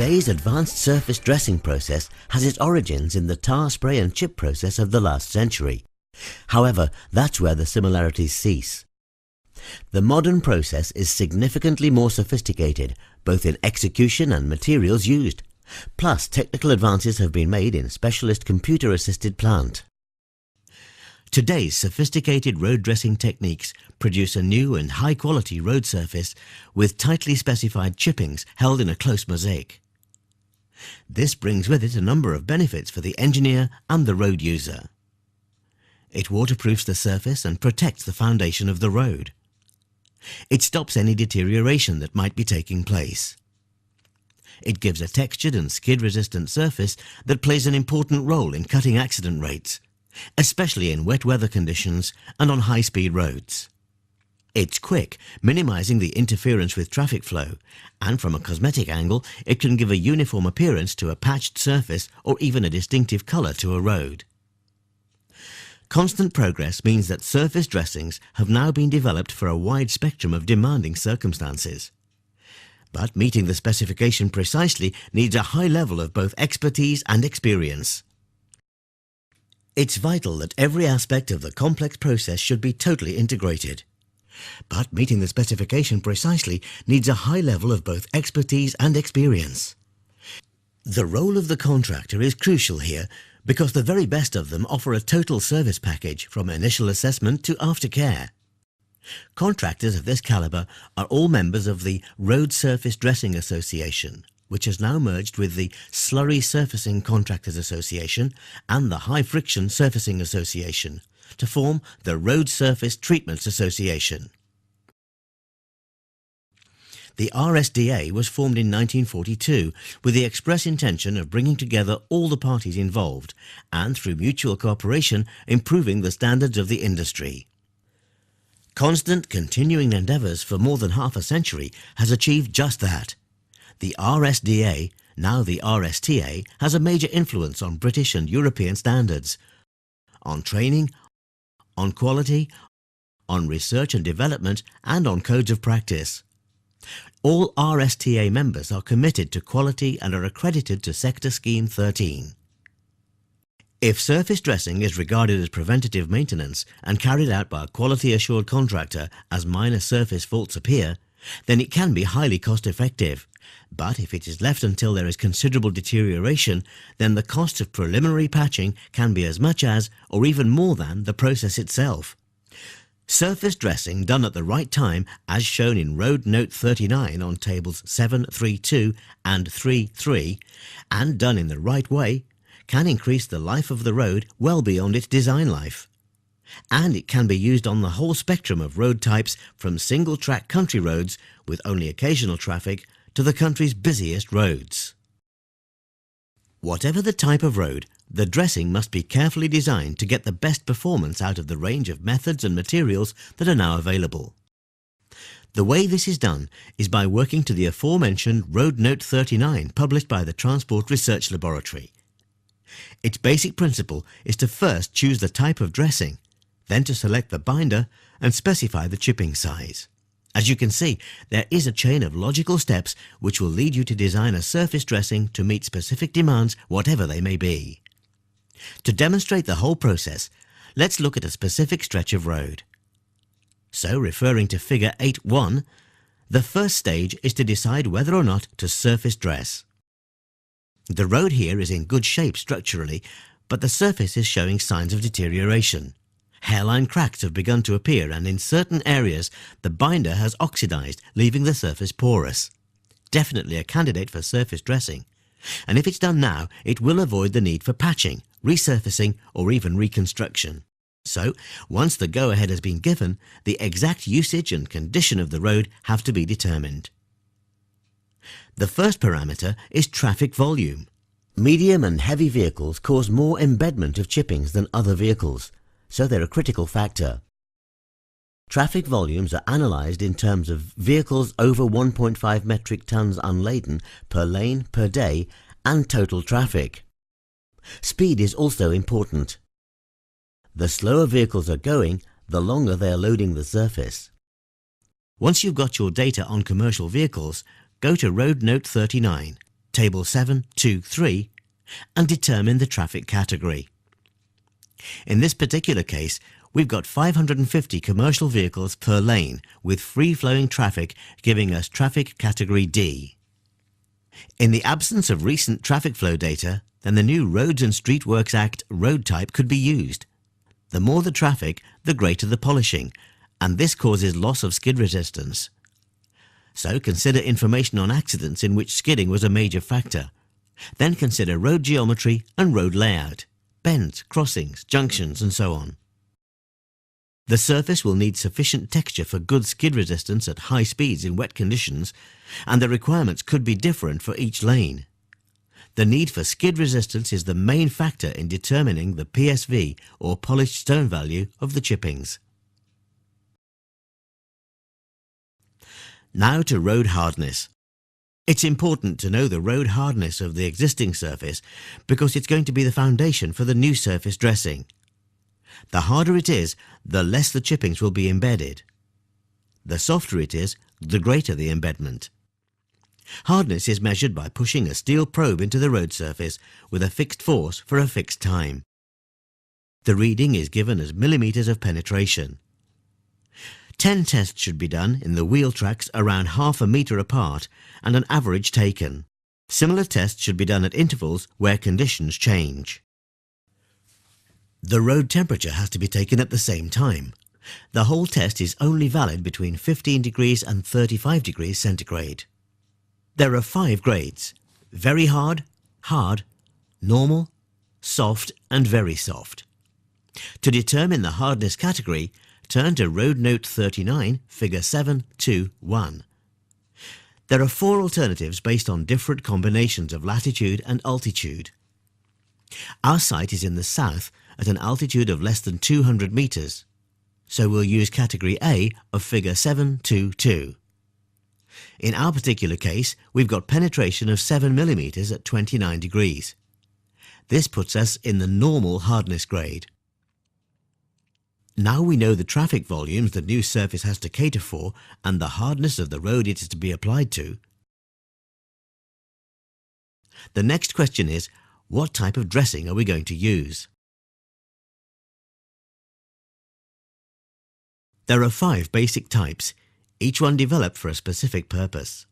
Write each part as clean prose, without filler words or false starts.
Today's advanced surface dressing process has its origins in the tar, spray and chip process of the last century. However, that's where the similarities cease. The modern process is significantly more sophisticated, both in execution and materials used. Plus, technical advances have been made in specialist computer-assisted plant. Today's sophisticated road dressing techniques produce a new and high-quality road surface with tightly specified chippings held in a close mosaic. This brings with it a number of benefits for the engineer and the road user. It waterproofs the surface and protects the foundation of the road. It stops any deterioration that might be taking place. It gives a textured and skid-resistant surface that plays an important role in cutting accident rates, especially in wet weather conditions and on high-speed roads. It's quick, minimizing the interference with traffic flow, and from a cosmetic angle, it can give a uniform appearance to a patched surface or even a distinctive color to a road. Constant progress means that surface dressings have now been developed for a wide spectrum of demanding circumstances. But meeting the specification precisely needs a high level of both expertise and experience. It's vital that every aspect of the complex process should be totally integrated. But meeting the specification precisely needs a high level of both expertise and experience. The role of the contractor is crucial here because the very best of them offer a total service package from initial assessment to aftercare. Contractors of this caliber are all members of the Road Surface Dressing Association, which has now merged with the Slurry Surfacing Contractors Association and the High Friction Surfacing Association to form the Road Surface Treatments Association. The RSTA was formed in 1942 with the express intention of bringing together all the parties involved and, through mutual cooperation, improving the standards of the industry. Constant, continuing endeavours for more than half a century has achieved just that. The RSDA, now the RSTA, has a major influence on British and European standards, on training, on quality, on research and development, and on codes of practice. All RSTA members are committed to quality and are accredited to Sector Scheme 13. If surface dressing is regarded as preventative maintenance and carried out by a quality-assured contractor as minor surface faults appear, then it can be highly cost-effective. But if it is left until there is considerable deterioration, then the cost of preliminary patching can be as much as, or even more than, the process itself. Surface dressing done at the right time, as shown in Road Note 39 on tables 7.3.2 and 3.3, and done in the right way, can increase the life of the road well beyond its design life. And it can be used on the whole spectrum of road types from single-track country roads with only occasional traffic to the country's busiest roads. Whatever the type of road, the dressing must be carefully designed to get the best performance out of the range of methods and materials that are now available. The way this is done is by working to the aforementioned Road Note 39 published by the Transport Research Laboratory. Its basic principle is to first choose the type of dressing, then to select the binder and specify the chipping size. As you can see, there is a chain of logical steps which will lead you to design a surface dressing to meet specific demands, whatever they may be. To demonstrate the whole process, let's look at a specific stretch of road. So, referring to figure 8.1, the first stage is to decide whether or not to surface dress. The road here is in good shape structurally, but the surface is showing signs of deterioration. Hairline cracks have begun to appear, and in certain areas the binder has oxidized, leaving the surface porous. Definitely a candidate for surface dressing, and if it's done now, it will avoid the need for patching, resurfacing or even reconstruction. So, once the go-ahead has been given, the exact usage and condition of the road have to be determined. The first parameter is traffic volume. Medium and heavy vehicles cause more embedment of chippings than other vehicles, so they're a critical factor. Traffic volumes are analysed in terms of vehicles over 1.5 metric tons unladen per lane per day and total traffic. Speed is also important. The slower vehicles are going, the longer they are loading the surface. Once you've got your data on commercial vehicles, go to Road Note 39. Table 7.2.3, and determine the traffic category. In this particular case, we've got 550 commercial vehicles per lane with free-flowing traffic giving us traffic category D. In the absence of recent traffic flow data, then the new Roads and Street Works Act road type could be used. The more the traffic, the greater the polishing, and this causes loss of skid resistance. So consider information on accidents in which skidding was a major factor. Then consider road geometry and road layout, bends, crossings, junctions, and so on. The surface will need sufficient texture for good skid resistance at high speeds in wet conditions, and the requirements could be different for each lane. The need for skid resistance is the main factor in determining the PSV or polished stone value of the chippings. Now to road hardness. It's important to know the road hardness of the existing surface because it's going to be the foundation for the new surface dressing. The harder it is, the less the chippings will be embedded. The softer it is, the greater the embedment. Hardness is measured by pushing a steel probe into the road surface with a fixed force for a fixed time. The reading is given as millimeters of penetration. 10 tests should be done in the wheel tracks around half a metre apart and an average taken. Similar tests should be done at intervals where conditions change. The road temperature has to be taken at the same time. The whole test is only valid between 15 degrees and 35 degrees centigrade. There are 5 grades: very hard, hard, normal, soft and very soft. To determine the hardness category, turn to Road Note 39, Figure 7.2.1. There are 4 alternatives based on different combinations of latitude and altitude. Our site is in the south at an altitude of less than 200 metres, so we'll use category A of Figure 7.2.2. In our particular case, we've got penetration of 7 millimetres at 29 degrees. This puts us in the normal hardness grade. Now we know the traffic volumes the new surface has to cater for and the hardness of the road it is to be applied to. The next question is, what type of dressing are we going to use? There are 5 basic types, each one developed for a specific purpose.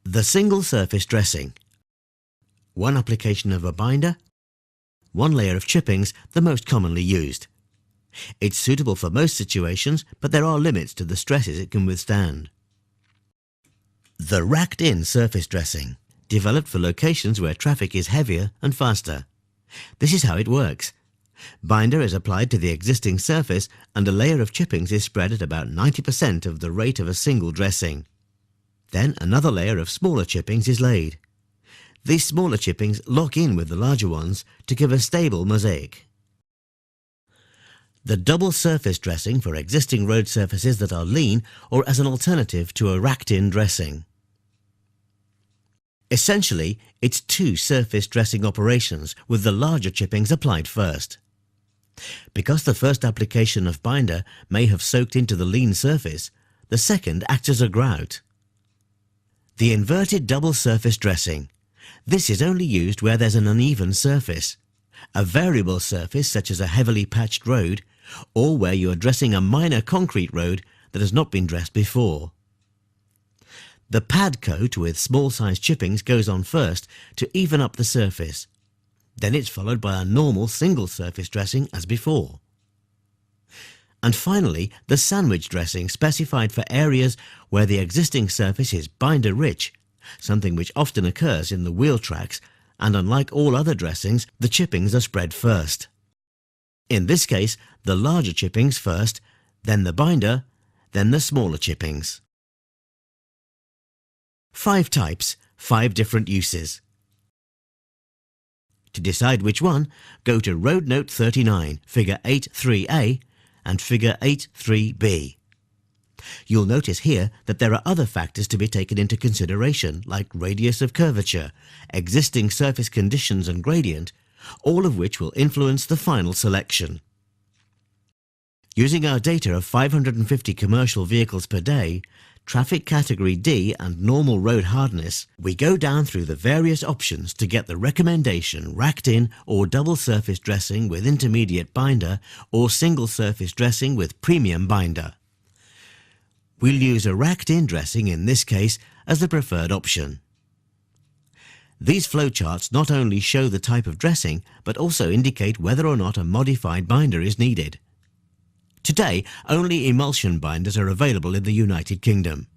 The single surface dressing. 1 application of a binder, 1 layer of chippings, the most commonly used. It's suitable for most situations, but there are limits to the stresses it can withstand. The racked-in surface dressing, developed for locations where traffic is heavier and faster. This is how it works. Binder is applied to the existing surface and a layer of chippings is spread at about 90% of the rate of a single dressing. Then another layer of smaller chippings is laid. These smaller chippings lock in with the larger ones to give a stable mosaic. The double surface dressing for existing road surfaces that are lean or as an alternative to a racked-in dressing. Essentially, it's 2 surface dressing operations with the larger chippings applied first. Because the first application of binder may have soaked into the lean surface, the second acts as a grout. The inverted double surface dressing. This is only used where there's an uneven surface, a variable surface such as a heavily patched road, or where you are dressing a minor concrete road that has not been dressed before. The pad coat with small-sized chippings goes on first to even up the surface. Then it's followed by a normal single surface dressing as before. And finally, the sandwich dressing specified for areas where the existing surface is binder-rich, something which often occurs in the wheel tracks, and unlike all other dressings, the chippings are spread first. In this case, the larger chippings first, then the binder, then the smaller chippings. 5 types, 5 different uses. To decide which one, go to Road Note 39, Figure 8.3a and Figure 8.3b. You'll notice here that there are other factors to be taken into consideration, like radius of curvature, existing surface conditions and gradient, all of which will influence the final selection. Using our data of 550 commercial vehicles per day, traffic category D and normal road hardness, we go down through the various options to get the recommendation racked in or double surface dressing with intermediate binder or single surface dressing with premium binder. We'll use a racked in dressing in this case as the preferred option. These flowcharts not only show the type of dressing but also indicate whether or not a modified binder is needed. Today, only emulsion binders are available in the United Kingdom.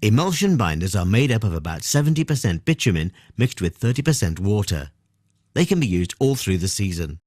Emulsion binders are made up of about 70% bitumen mixed with 30% water. They can be used all through the season.